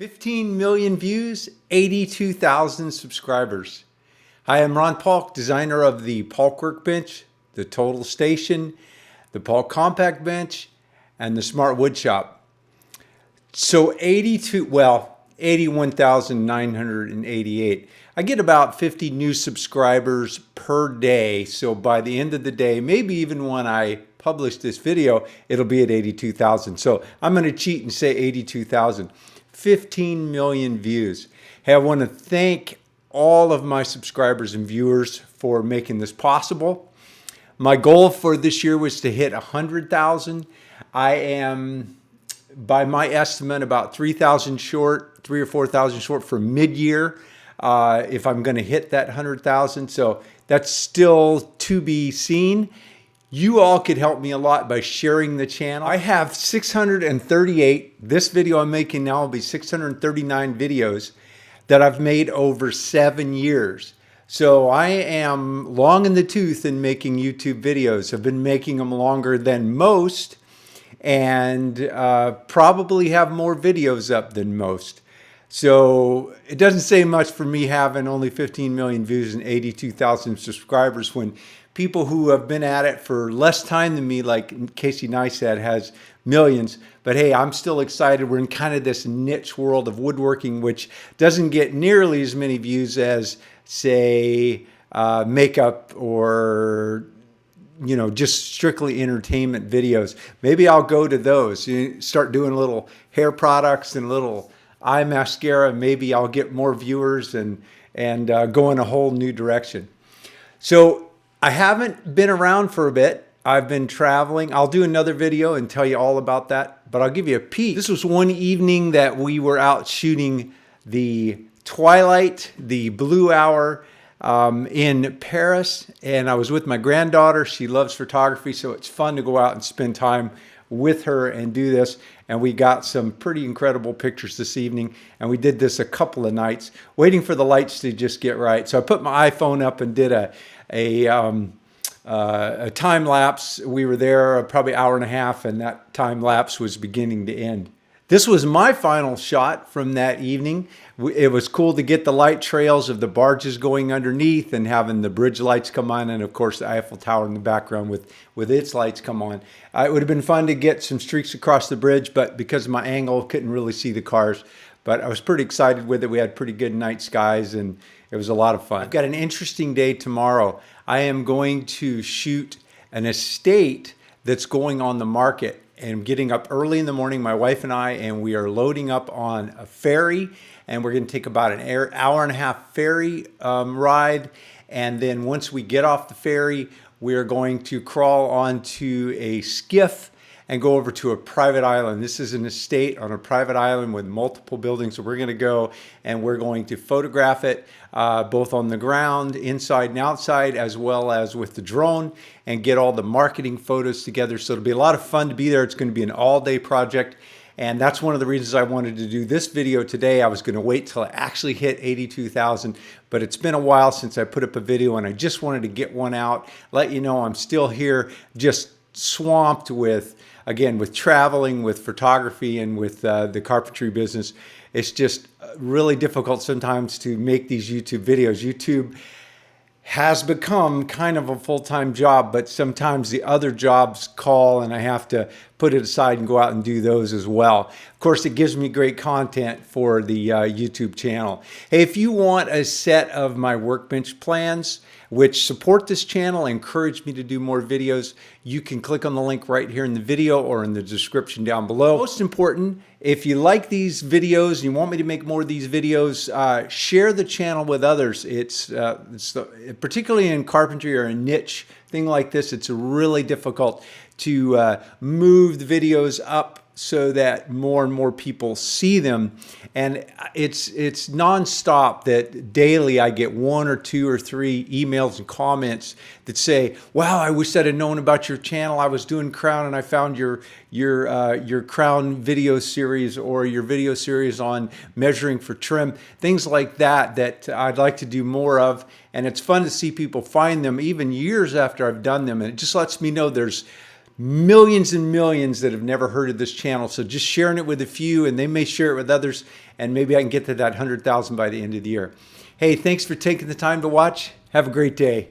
15 million views, 82,000 subscribers. Hi, I'm Ron Paulk, designer of the Paulk Workbench, the Total Station, the Paulk Compact Bench, and the Smart Wood Shop. So 81,988. I get about 50 new subscribers per day. So by the end of the day, maybe even when I publish this video, it'll be at 82,000. So I'm going to cheat and say 82,000. 15 million views. Hey, I want to thank all of my subscribers and viewers for making this possible. My goal for this year was to hit 100,000. I am, by my estimate, about 3,000 short, 3,000 or 4,000 short for mid-year if I'm going to hit that 100,000. So that's still to be seen. You all could help me a lot by sharing the channel. I have 638, this video I'm making now will be 639 videos that I've made over 7 years. So I am long in the tooth in making YouTube videos. I've been making them longer than most and probably have more videos up than most. So it doesn't say much for me having only 15 million views and 82,000 subscribers when people who have been at it for less time than me, like Casey Neistat, has millions. But hey, I'm still excited. We're in kind of this niche world of woodworking, which doesn't get nearly as many views as, say, makeup or just strictly entertainment videos. Maybe I'll go to those. Start doing little hair products and little eye mascara. Maybe I'll get more viewers and go in a whole new direction. So I haven't been around for a bit. I've been traveling. I'll do another video and tell you all about that, but I'll give you a peek. This was one evening that we were out shooting the Twilight, the Blue Hour in Paris, and I was with my granddaughter. She loves photography, so it's fun to go out and spend time with her and do this. And we got some pretty incredible pictures this evening, and we did this a couple of nights, waiting for the lights to just get right. So I put my iPhone up and did a time lapse. We were there probably an hour and a half, and that time lapse was beginning to end. This was my final shot from that evening. It was cool to get the light trails of the barges going underneath and having the bridge lights come on, and of course the Eiffel Tower in the background with its lights come on. It would have been fun to get some streaks across the bridge, but because of my angle, couldn't really see the cars. But I was pretty excited with it. We had pretty good night skies, and it was a lot of fun. I've got an interesting day tomorrow. I am going to shoot an estate that's going on the market. And getting up early in the morning, my wife and I, and we are loading up on a ferry, and we're going to take about an hour and a half ferry ride. And then once we get off the ferry, we're going to crawl onto a skiff and go over to a private island. This is an estate on a private island with multiple buildings. So we're going to go and we're going to photograph it both on the ground, inside and outside, as well as with the drone, and get all the marketing photos together. So it'll be a lot of fun to be there. It's going to be an all-day project. And that's one of the reasons I wanted to do this video today. I was going to wait till I actually hit 82,000, but it's been a while since I put up a video, and I just wanted to get one out, let you know I'm still here, just swamped with, again, with traveling, with photography, and with the carpentry business. It's just really difficult sometimes to make these YouTube videos. YouTube has become kind of a full-time job, but sometimes the other jobs call and I have to put it aside and go out and do those as well. Of course, it gives me great content for the YouTube channel. Hey, if you want a set of my workbench plans which support this channel, encourage me to do more videos, you can click on the link right here in the video or in the description down below. Most important, if you like these videos and you want me to make more of these videos, share the channel with others. Particularly in carpentry or a niche thing like this, it's really difficult to move the videos up so that more and more people see them. And it's nonstop that daily I get 1 or 2 or 3 emails and comments that say, wow, I wish I'd have known about your channel. I was doing crown and I found your crown video series, or your video series on measuring for trim, things like that I'd like to do more of. And it's fun to see people find them even years after I've done them. And it just lets me know there's millions and millions that have never heard of this channel. So just sharing it with a few, and they may share it with others, and maybe I can get to that 100,000 by the end of the year. Hey, thanks for taking the time to watch. Have a great day.